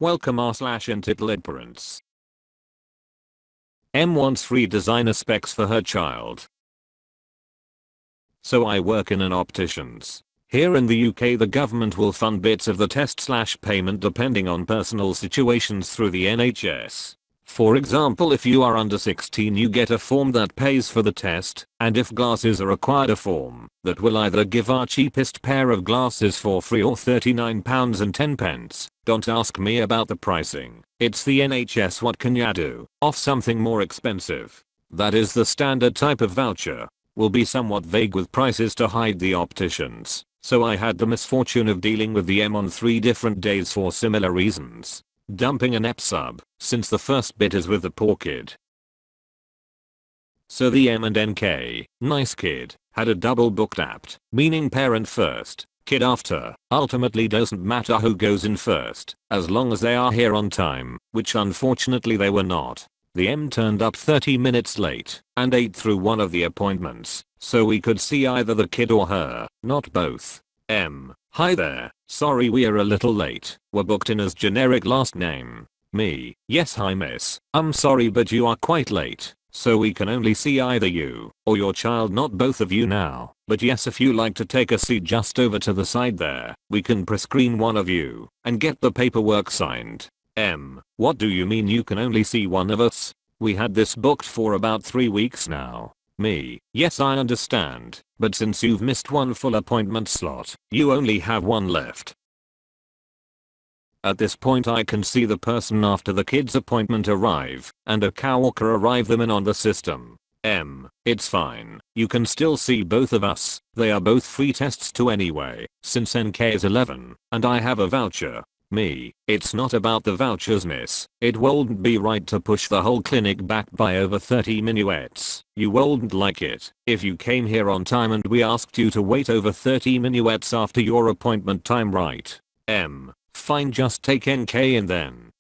Welcome r/EntitledParents. M wants free designer specs for her child. So I work in an optician's. Here in the UK the government will fund bits of the test/payment depending on personal situations through the NHS. For example, if you are under 16 you get a form that pays for the test, and if glasses are required a form that will either give our cheapest pair of glasses for free or £39.10. Don't ask me about the pricing. It's the NHS, what can ya do? Off something more expensive. That is the standard type of voucher. Will be somewhat vague with prices to hide the opticians. So I had the misfortune of dealing with the M on 3 different days for similar reasons. Dumping an EP sub, since the first bit is with the poor kid. So the M and NK, nice kid, had a double booked apt, meaning parent first, kid after. Ultimately doesn't matter who goes in first, as long as they are here on time, which unfortunately they were not. The M turned up 30 minutes late and ate through one of the appointments, so we could see either the kid or her, not both. M: Hi there, sorry we're a little late. We're booked in as generic last name. Me: Yes, hi miss, I'm sorry but you are quite late, so we can only see either you or your child, not both of you now. But yes, if you like to take a seat just over to the side there, we can pre-screen one of you and get the paperwork signed. M: What do you mean you can only see one of us? We had this booked for about 3 weeks now. Me: Yes, I understand, but since you've missed one full appointment slot, you only have one left. At this point I can see the person after the kid's appointment arrive, and a coworker arrive them in on the system. M: It's fine, you can still see both of us, they are both free tests too anyway, since NK is 11, and I have a voucher. Me: It's not about the vouchers miss, it wouldn't be right to push the whole clinic back by over 30 minuets. You wouldn't like it if you came here on time and we asked you to wait over 30 minuets after your appointment time, right? M: Fine, just take NK in then.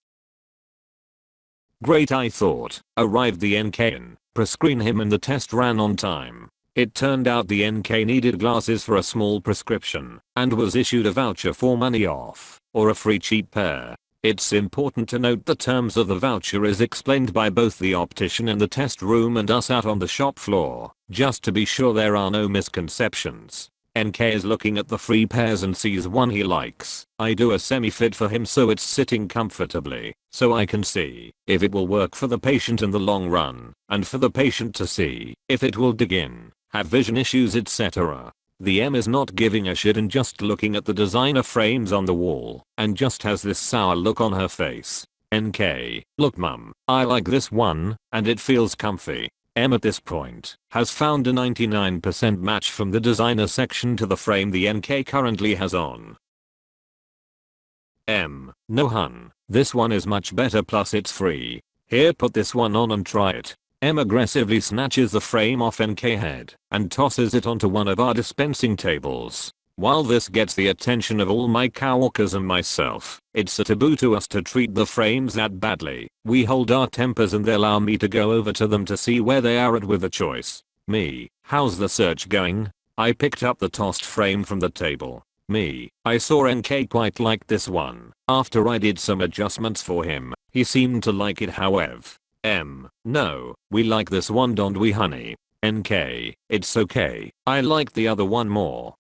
Great, I thought. Arrived the NK in, pre-screen him and the test ran on time. It turned out the NK needed glasses for a small prescription and was issued a voucher for money off or a free cheap pair. It's important to note the terms of the voucher is explained by both the optician in the test room and us out on the shop floor, just to be sure there are no misconceptions. NK is looking at the free pairs and sees one he likes. I do a semi-fit for him so it's sitting comfortably, so I can see if it will work for the patient in the long run, and for the patient to see if it will dig in, have vision issues, etc. The M is not giving a shit and just looking at the designer frames on the wall, and just has this sour look on her face. NK: Look mum, I like this one, and it feels comfy. M at this point has found a 99% match from the designer section to the frame the NK currently has on. M: No hun, this one is much better, plus it's free. Here, put this one on and try it. M aggressively snatches the frame off NK head and tosses it onto one of our dispensing tables. While this gets the attention of all my coworkers and myself, it's a taboo to us to treat the frames that badly. We hold our tempers and they allow me to go over to them to see where they are at with the choice. Me: How's the search going? I picked up the tossed frame from the table. Me: I saw NK quite liked this one. After I did some adjustments for him, he seemed to like it however. M: No, we like this one, don't we honey? NK: It's okay, I liked the other one more.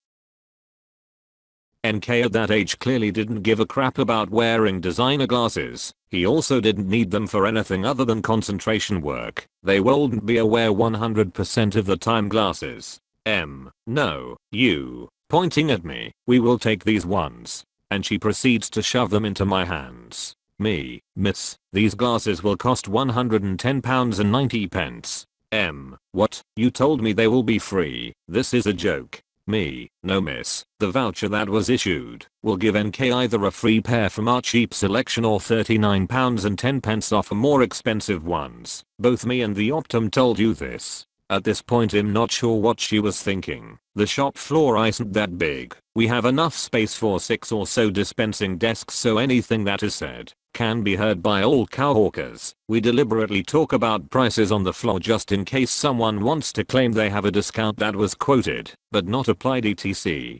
NK at that age clearly didn't give a crap about wearing designer glasses. He also didn't need them for anything other than concentration work. They wouldn't be aware 100% of the time glasses. M: No, you, pointing at me, we will take these ones. And she proceeds to shove them into my hands. Me: Miss, these glasses will cost £110.90. M: What? You told me they will be free. This is a joke. Me: No miss, the voucher that was issued will give NK either a free pair from our cheap selection or £39.10 off of more expensive ones. Both me and the Optum told you this. At this point I'm not sure what she was thinking. The shop floor isn't that big. We have enough space for 6 or so dispensing desks, so anything that is said can be heard by all coworkers. We deliberately talk about prices on the floor just in case someone wants to claim they have a discount that was quoted but not applied, etc.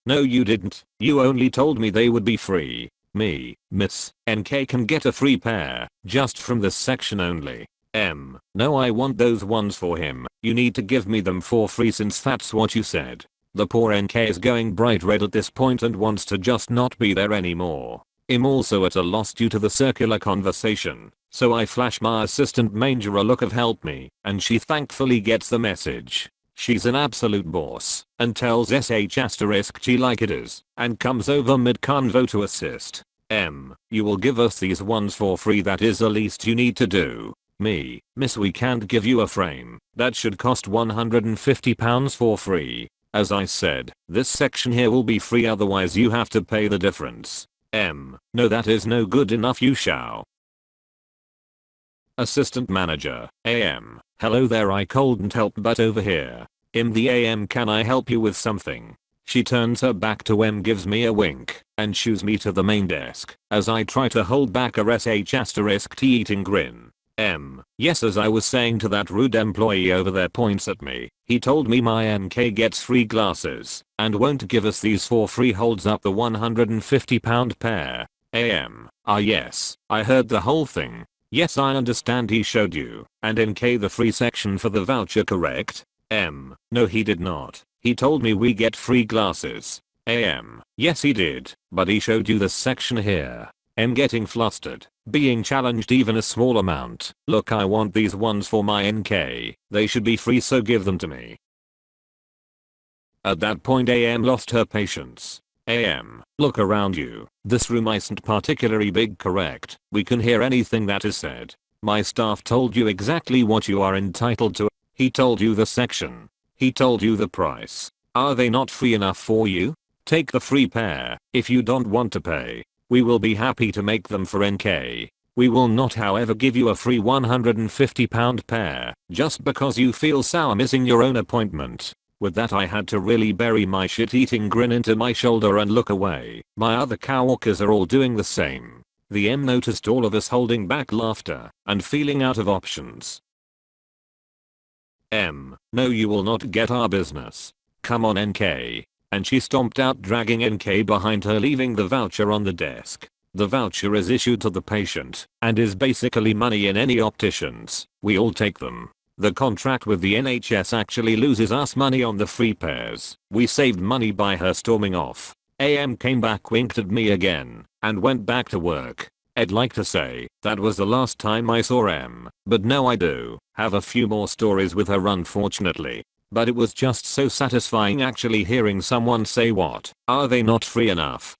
No you didn't. You only told me they would be free. Me, Miss NK can get a free pair, just from this section only. No I want those ones for him. You need to give me them for free since that's what you said. The poor NK is going bright red at this point and wants to just not be there anymore. I'm also at a loss due to the circular conversation, so I flash my assistant Manger a look of help me, and she thankfully gets the message. She's an absolute boss, and tells sh*G like it is, and comes over mid-convo to assist. You will give us these ones for free, that is the least you need to do. Me, miss we can't give you a frame, that should cost £150 for free. As I said, this section here will be free, otherwise you have to pay the difference. No that is no good enough you shall. Assistant Manager, hello there, I couldn't help but over in the can I help you with something? She turns her back to gives me a wink, and shoos me to the main desk, as I try to hold back a sh*T eating grin. Yes, as I was saying to that rude employee over there, points at me, he told me my NK gets free glasses, and won't give us these for free, holds up the £150 pair. Yes, I heard the whole thing. Yes I understand he showed you, and NK the free section for the voucher, correct? No he did not. He told me we get free glasses. Yes he did, but he showed you this section here. Getting flustered, being challenged even a small amount. Look, I want these ones for my NK. They should be free, so give them to me. At that point lost her patience. Look around you. This room isn't particularly big, correct? We can hear anything that is said. My staff told you exactly what you are entitled to. He told you the section. He told you the price. Are they not free enough for you? Take the free pair. If you don't want to pay, we will be happy to make them for NK. We will not however give you a free £150 pair, just because you feel sour missing your own appointment. With that I had to really bury my shit-eating grin into my shoulder and look away. My other coworkers are all doing the same. The noticed all of us holding back laughter and feeling out of options. No you will not get our business. Come on NK. And she stomped out, dragging NK behind her, leaving the voucher on the desk. The voucher is issued to the patient and is basically money in any opticians. We all take them. The contract with the NHS actually loses us money on the free pairs. We saved money by her storming off. Came back, winked at me again, and went back to work. I'd like to say that was the last time I saw but no, I do have a few more stories with her unfortunately. But it was just so satisfying actually hearing someone say, what, are they not free enough?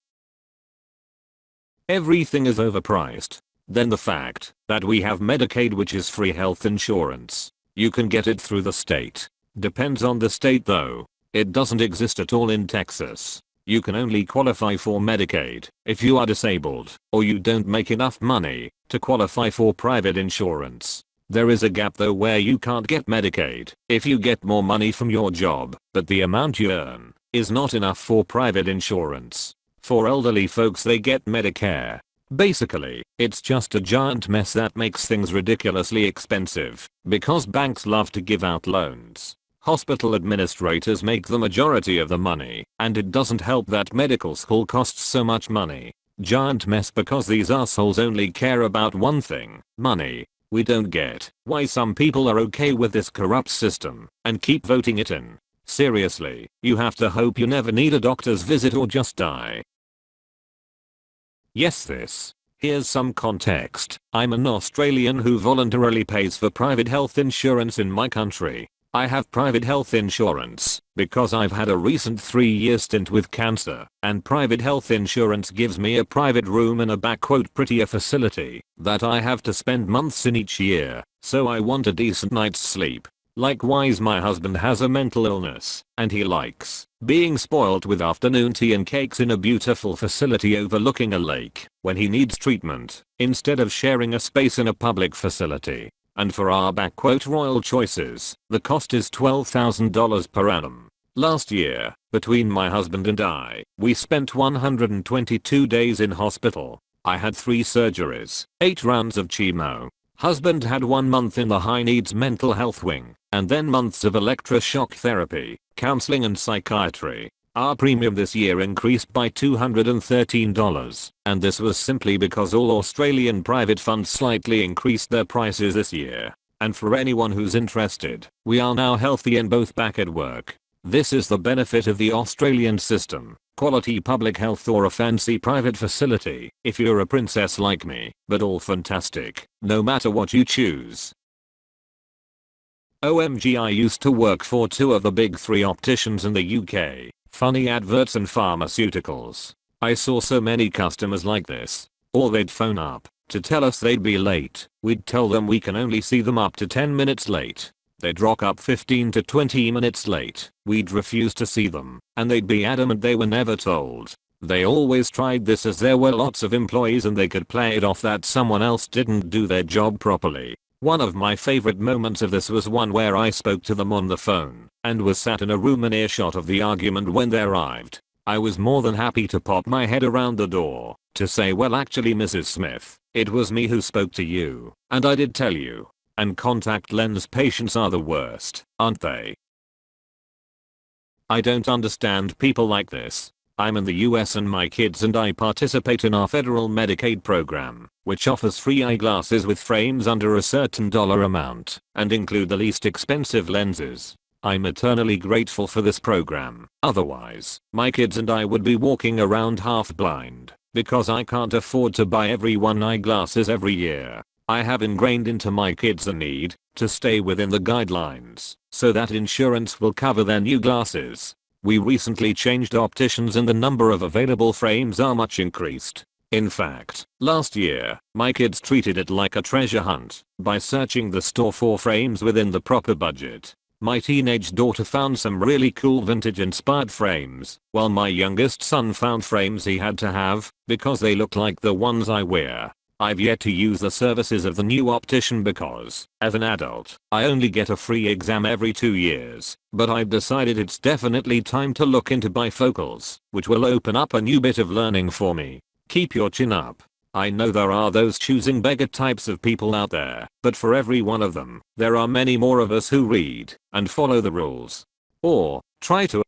Everything is overpriced. Then the fact that we have Medicaid, which is free health insurance. You can get it through the state. Depends on the state though. It doesn't exist at all in Texas. You can only qualify for Medicaid if you are disabled or you don't make enough money to qualify for private insurance. There is a gap though where you can't get Medicaid if you get more money from your job, but the amount you earn is not enough for private insurance. For elderly folks they get Medicare. Basically, it's just a giant mess that makes things ridiculously expensive because banks love to give out loans. Hospital administrators make the majority of the money, and it doesn't help that medical school costs so much money. Giant mess because these assholes only care about one thing, money. We don't get why some people are okay with this corrupt system and keep voting it in. Seriously, you have to hope you never need a doctor's visit or just die. Yes, here's some context. I'm an Australian who voluntarily pays for private health insurance in my country. I have private health insurance because I've had a recent 3-year stint with cancer, and private health insurance gives me a private room in a "prettier" facility that I have to spend months in each year, so I want a decent night's sleep. Likewise, my husband has a mental illness, and he likes being spoiled with afternoon tea and cakes in a beautiful facility overlooking a lake when he needs treatment, instead of sharing a space in a public facility. And for our "royal choices," the cost is $12,000 per annum. Last year, between my husband and I, we spent 122 days in hospital. I had 3 surgeries, 8 rounds of chemo. Husband had 1 month in the high needs mental health wing, and then months of electroshock therapy, counseling and psychiatry. Our premium this year increased by $213, and this was simply because all Australian private funds slightly increased their prices this year. And for anyone who's interested, we are now healthy and both back at work. This is the benefit of the Australian system. Quality public health or a fancy private facility, if you're a princess like me, but all fantastic, no matter what you choose. OMG, I used to work for two of the big three opticians in the UK, funny adverts and pharmaceuticals. I saw so many customers like this. Or they'd phone up to tell us they'd be late. We'd tell them we can only see them up to 10 minutes late. They'd rock up 15 to 20 minutes late. We'd refuse to see them, and they'd be adamant they were never told. They always tried this as there were lots of employees and they could play it off that someone else didn't do their job properly. One of my favorite moments of this was one where I spoke to them on the phone and was sat in a room in earshot of the argument when they arrived. I was more than happy to pop my head around the door to say, well, actually, Mrs. Smith, it was me who spoke to you, and I did tell you. And contact lens patients are the worst, aren't they? I don't understand people like this. I'm in the US and my kids and I participate in our federal Medicaid program, which offers free eyeglasses with frames under a certain dollar amount and include the least expensive lenses. I'm eternally grateful for this program. Otherwise, my kids and I would be walking around half blind because I can't afford to buy everyone eyeglasses every year. I have ingrained into my kids the need to stay within the guidelines so that insurance will cover their new glasses. We recently changed opticians and the number of available frames are much increased. In fact, last year, my kids treated it like a treasure hunt by searching the store for frames within the proper budget. My teenage daughter found some really cool vintage inspired frames, while my youngest son found frames he had to have because they look like the ones I wear. I've yet to use the services of the new optician because, as an adult, I only get a free exam every 2 years, but I've decided it's definitely time to look into bifocals, which will open up a new bit of learning for me. Keep your chin up. I know there are those choosing beggar types of people out there, but for every one of them, there are many more of us who read and follow the rules. Or try to.